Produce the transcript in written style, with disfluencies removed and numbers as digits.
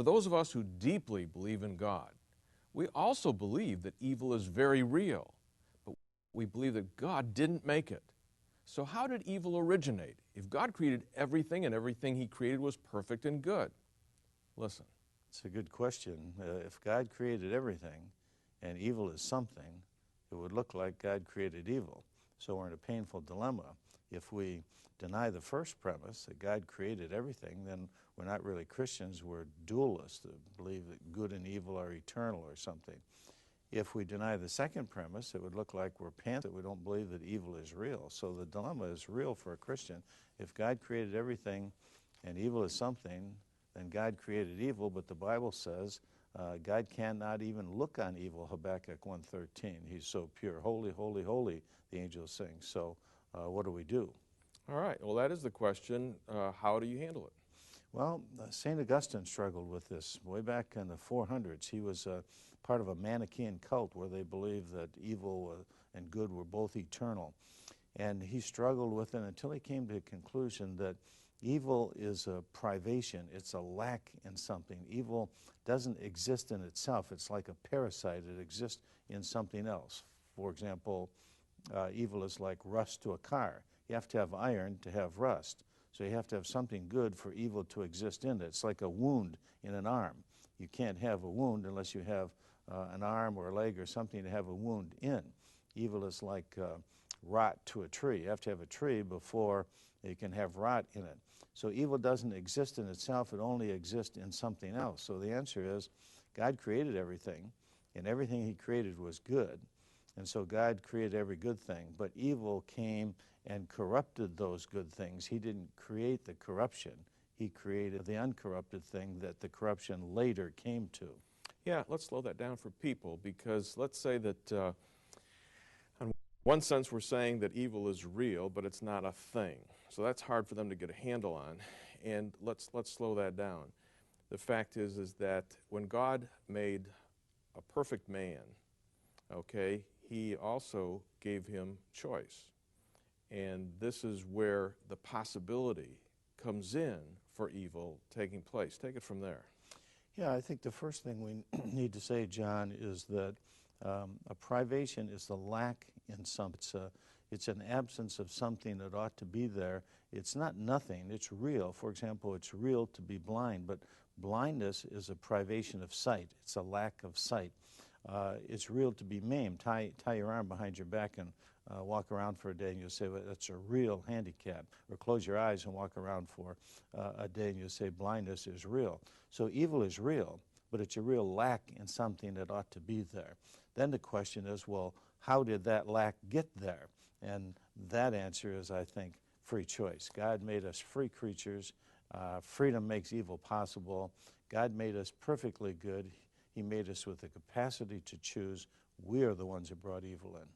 For those of us who deeply believe in God, we also believe that evil is very real, but we believe that God didn't make it. So how did evil originate if God created everything and everything He created was perfect and good? Listen. It's a good question. If God created everything and evil is something, it would look like God created evil. So we're in a painful dilemma. If we deny the first premise, that God created everything, then we're not really Christians, we're dualists that believe that good and evil are eternal or something. If we deny the second premise, it would look like we're panthers, that we don't believe that evil is real. So the dilemma is real for a Christian. If God created everything and evil is something, then God created evil, but the Bible says God cannot even look on evil, Habakkuk 1:13. He's so pure. Holy, holy, holy, the angels sing. So what do we do? All right, well, that is the question. How do you handle it? Well, St. Augustine struggled with this way back in the 400s. He was part of a Manichaean cult where they believed that evil and good were both eternal. And he struggled with it until he came to the conclusion that evil is a privation. It's a lack in something. Evil doesn't exist in itself. It's like a parasite. It exists in something else. For example, evil is like rust to a car. You have to have iron to have rust. So you have to have something good for evil to exist in it. It's like a wound in an arm. You can't have a wound unless you have an arm or a leg or something to have a wound in. Evil is like rot to a tree. You have to have a tree before you can have rot in it. So evil doesn't exist in itself. It only exists in something else. So the answer is God created everything, and everything He created was good. And so God created every good thing. But evil came and corrupted those good things. He didn't create the corruption. He created the uncorrupted thing that the corruption later came to. Yeah, let's slow that down for people, because let's say that in one sense we're saying that evil is real, but it's not a thing. So that's hard for them to get a handle on. And let's slow that down. The fact is that when God made a perfect man, okay, He also gave him choice. And this is where the possibility comes in for evil taking place. Take it from there. Yeah, I think the first thing we need to say, John, is that a privation is the lack in something. It's an absence of something that ought to be there. It's not nothing. It's real. For example, it's real to be blind, but blindness is a privation of sight. It's a lack of sight. It's real to be maimed. Tie your arm behind your back and walk around for a day, and you'll say, well, that's a real handicap. Or close your eyes and walk around for a day, and you'll say blindness is real. So evil is real, but it's a real lack in something that ought to be there. Then the question is, well, how did that lack get there? And that answer is, I think, free choice. God made us free creatures. Freedom makes evil possible. God made us perfectly good. He made us with the capacity to choose. We are the ones who brought evil in.